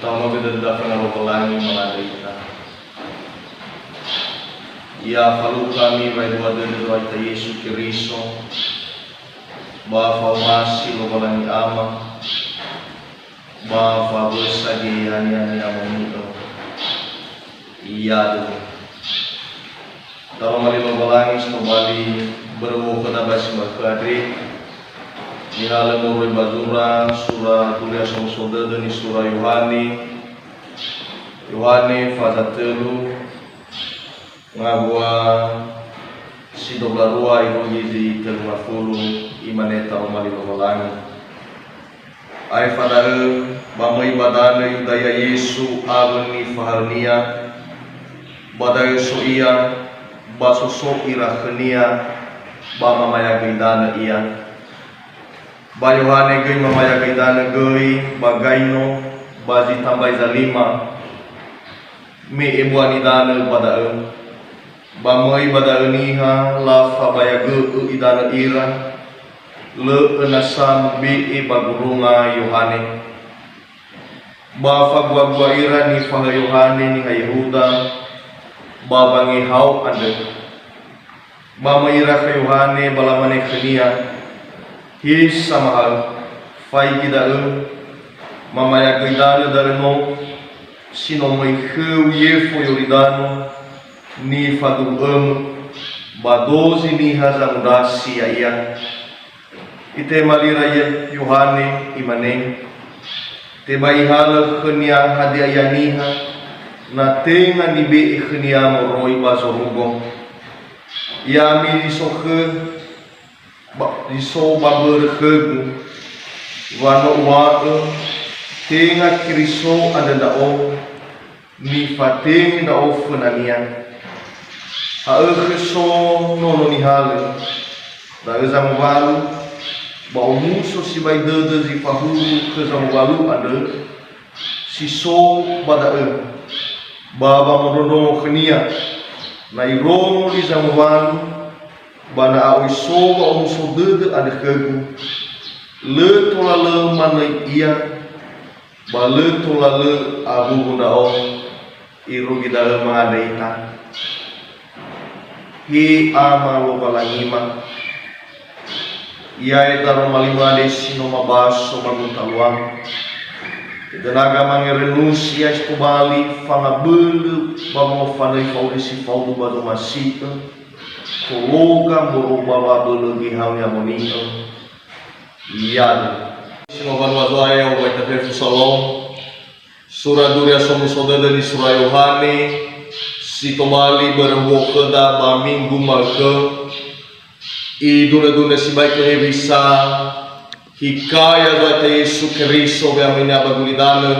Tama bidadafan na rokolangin mga daita. Ya falu kami by dua ta Yesu Kiriso. Ba famasi rokolangin ama. Ba fabus sagi yani amonito. Iya do. Taro mali rokolangin kembali berwuku na basi magkadri. Di alam Roy Bazura, surah tulis soda dan surah Yohane fasa telu ngagua si dobla rua itu gizi kelima puluh imaneta umali lokolangi. Ai fadare bamai badane yudaya Yesu abeni fahalnia badai soia basoso irahnia bama maya gindana iya. Ba Yohane gay mamaya kaidana gay bagaino baji tambay zalima me ebuani dana badaen ba moy badaen iha la fabaya gu idana ira le enasam be e bagurunga Yohane ba fagwa gwa ira ni fa Yohane ni Yehuda ba bangi hau ande ba mayira ka Yohane balamane khania His samahal fai gidaun mamaya gaidana darno sino mai khu yefo yoridano ni fadu badozi ni hazamudasi ya ite malira ye Yohane imane te bai hal khnia hadia yaniha na tenga ni be khnia moroi bazorugo ya mi sokhe Riso baber khegu wano wado tenga kiriso ada dao ni fateng dao funania a khiso nono ni hale da exam walu ba muso si bai de zi fahu khazam walu ada siso bada baba modono khnia na iro li zam walu bana awi soba muso de ada khegu le tola le mana iya ba le tola le abu bunda o iru gidal ma daita hi ama lo balangima iya etaro malima desino mabaso maguntaluang tenaga mangerenusia escobali fala bulu bamo fala faulisi faulu bado masita Tologa merubah lagi hal yang menito. Iya. Sinovan wazaya obaita verso salom. Surah duria somu soda dari surah Yohane. Si tomali berwokeda ba minggu malke. I duna si baik bisa. Hikaya zata Yesu Kiriso be amina bagulidana.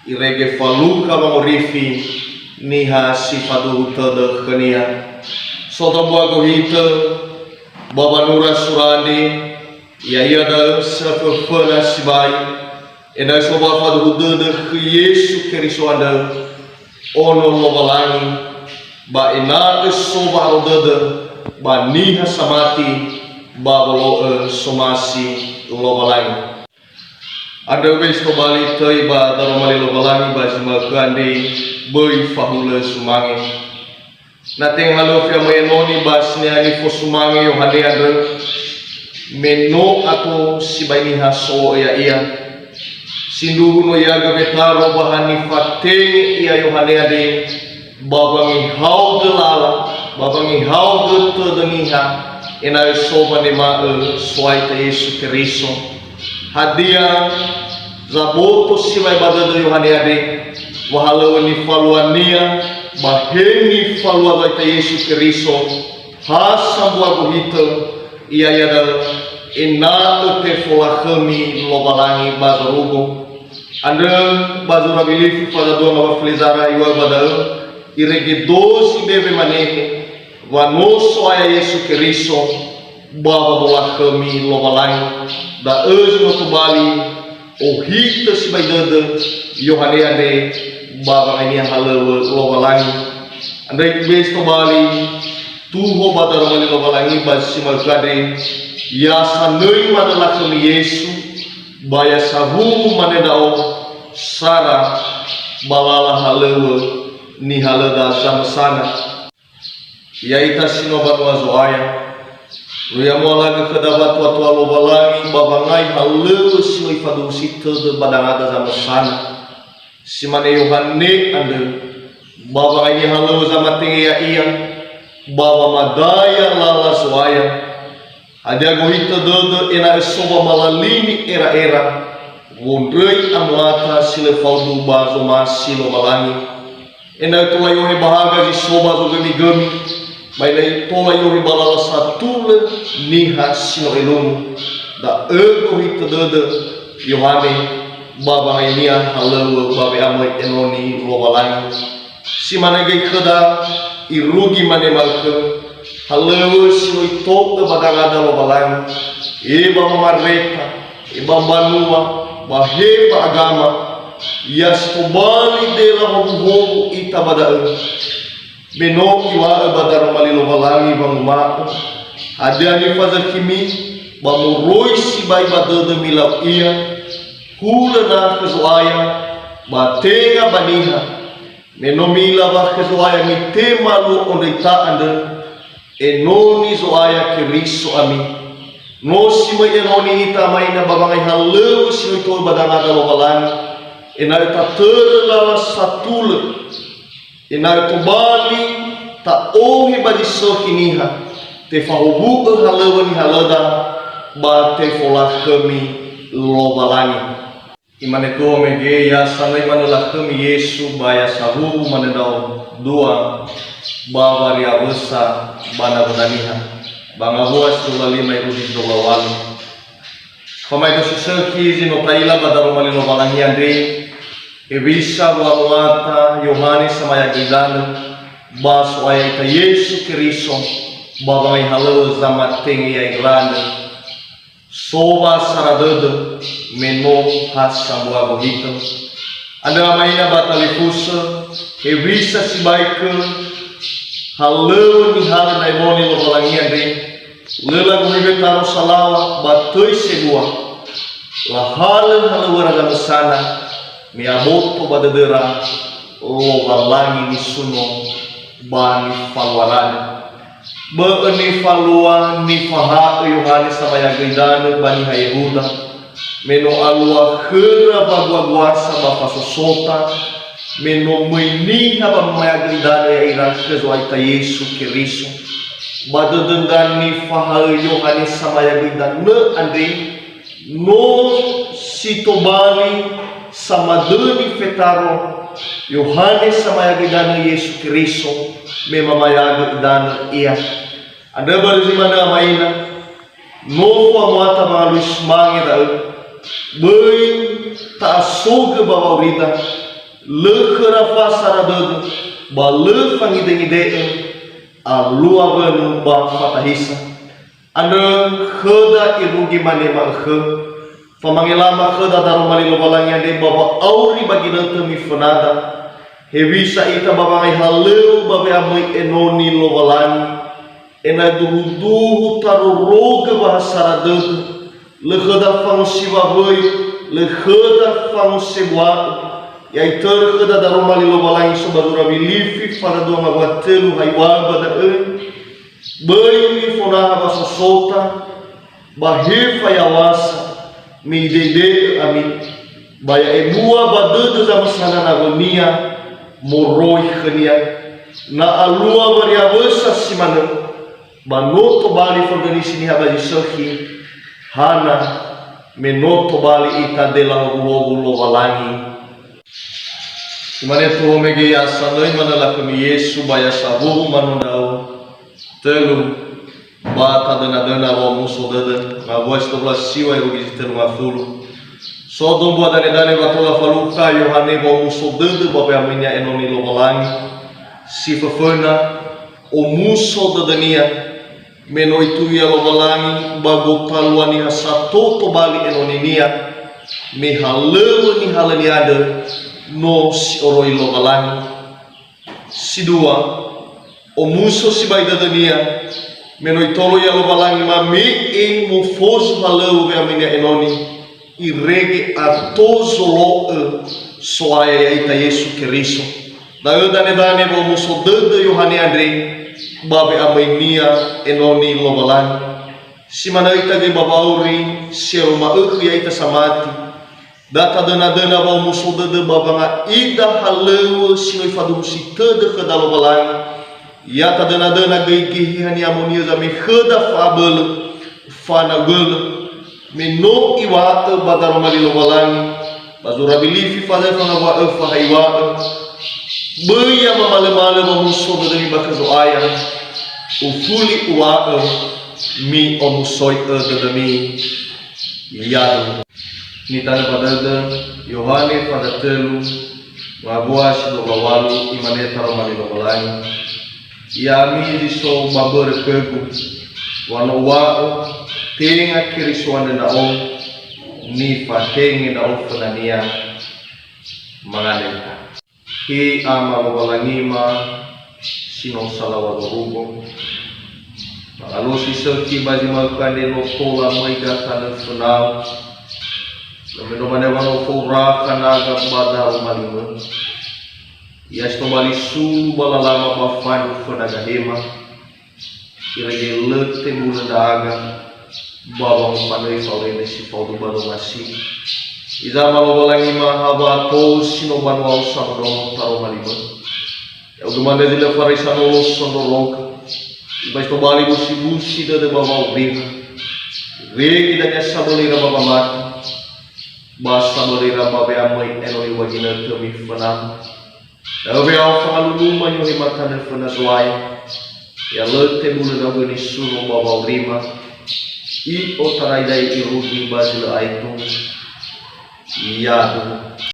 Irege faluka bangorifi. Niha sifatu tada khania. Soto buah kohita, bapa nura surandi, ya ada sefefena sibai, ena soba fadu de Yesu Kiriso anda, ono lobalangi, ba ena soba de, ba niha samati, ba bolo somasi lobalangi. Ada wes kembali tiba dalam mali lobalangi ba semakandi, boy fahula sumangi. Nating halo fia menoni basnya ni fosumangi Yohane andre meno atau si baini haso ya iya sindu no ya gabetaro bahani fate ya Yohane ade babangi hau delala babangi hau detedeniha ena soba ne ma suaita Yesu Kiriso hadia zaboto si bai badado Yohane ade wahala ni faluania baheni falua baita Yesu Kiriso hasam buah kohita ia ada ena te fola kami lobalangi bazarugo anda bazura bilifi pada dua lawa flezara iwa badal irege dosi bebe manehe wanoso aya Yesu Kiriso baba bola kami lobalangi da ezno tubali ohita si baidada Yohane ade baba ini halawa lobalangi andai bes kembali tuho badar mali lobalangi basi malkade ya sanoi mana lakoni Yesu baya sahu mana dao Sara balala halewa ni halada zamsana yaita sinoban wazoaya Ruya mola kedabat watu alobalangi babangai halewa sinoi fadusi tede badangada zamsana simane Yohane ande babangai ni halewa zamatingi ya iya baba madaya lala zoaya ada gohita dede ena esoba malalini era wondrei amlata sile faldu bazo masilo balangi ena tola yohe bahaga di soba zo gami bailai tola yohe balala satule niha silo elunu da ego hita dede Yohane baba ngainia halewa babe amai enoni lo balangi si mana gai keda irugi mane malke halewa silo itoke badangada lo balangi eba mamareta eba banua baheba agama yas tobali dela hobu ita badaan beno iwa badar malilo balangi bangma ada ni fazal kimi bamuroi si bai badada milau iya hula na kezoaya batenga baniha meno mila bah kezoaya mitema lu ondeita ande enoni zoaya kiriso ami no si mai enoni ita mai na babangai halewa si itu badangada lo balangi ena ita terlala satule ena itu bali ta ohi badi sokiniha te fahubu halewa ni halada ba te fola kami lo balangi imane ko mege ya sanai manula kami Yesu baya sahu manedau dua bawa ria besa bana benaniha banga buas dua lima irudi dua walu komai dosi seki zino taila badaro malino balangi andre ebisa walwata Yohane samaya gidana baso ayata Yesu Kristo babangai halewa zamat tengi ya iglana soba saradada meno hasa buah bohito anda mainnya batali fusa ebisa si baike halewa ni hala daimoni lo balangi andre lela gumibe taro salawa batoi sedua la halewa raga mesana miamoto badadera lo balangi ni suno bani falwarana Beeni falua ni faha Yohane samaya gaidana bani Yehuda meno alua khera bagua guasa bapa sosota meno meini haba maya gaidana ya ira kezoaita Yesu Kristo badadengan ni faha Yohane samaya gaidana andre no sitobali sama deni fetaro Yohane samaya gaidana Yesu Kristo memamaya gaidana iya ada barzimana maina novo amata malus mangida boi ta soga bawaurida le kharafa saradad ba le fangidengide alua banu ba fatahisa anda khada irugi mane makhe famangilama khada darumali lo balangnya de baba auri bagina temi fanada hebisa ita baba ngai haleu babe amoi enoni lo balangi ena duhu taruroga bahasa radad le khada fang siwaboi le khada fang sebwa ya iter khada darumali lo balangi sobadura bilifi farado magwatelu haywa bada bai ni fona bahasa sota bahefa yawasa mi dede amin baya ebua badada zamasana nagonia moroi khania na alua bariawasa simana Manoto bali forganisi ni habaji sohi hana menoto bali ita dela huogu lo walangi imane tuho mege ya sanoi manala kami Yesu baya sabu manundau telu bata dana wa muso dada ngabuas tobla siwa irugi telu ngafulu sodom bua dane batola faluka Yohane wa muso dada babe aminya enoni lo walangi si fefena o muso dadania meno itu ya lo balangi bago taluani hasato to bali enoninia me halewa ni halani ada no si oroi lo balangi si dua o muso si bai dadania meno itolo ya lo balangi ma me e mo fos halewa be aminia enoni irege atozo lo soaya ita Yesu Kristo. Dane bo muso dede Yohane Andre babe amai nia enoni lobalan. Si mana ita ge babauri si roma ita samati. Data dena bo muso dede babanga ida halewa sinoi fadu si tede ke dalobalan. Ya ta dena ge gihani amonia zame kheda fabel fana gel meno iwa badar mali lobalan. Bazura bilifi fazer fana wa fa haiwa. Beia mamale mamuso dari bakazo aya ufuli ua mi omusoi mi yado ni tanda pada Yohane pada telu ngabuas do bawalu imane taramali lobalani ya mi diso babere pegu wano wa tenga kiriswane na on ni fatenge na ofnania mangalenta Ki ama wabalangima sino salawa dorugo Kalau si serki baji makande no tola maiga kana funau Lameno manewano fura kana ga bada malima Yasto bali su balalama bafano funa gahema Irege lete muladaga Babang panoi faurene si faudu balo masih Iza malobalangi mahaba to sino banwal samdo taro malima. Ya udumande dile farisano sondo loka. Ibas to bali busi de baba ubringa. Regi da sabolira baba mati. Bas sabolira baba amai enoli wagina temi fanam. Da be au falu manyo himatane fana zoai. Ya lete bulu da bani suno baba ubrima. I otarai dai irudi bazila aitung. Iya.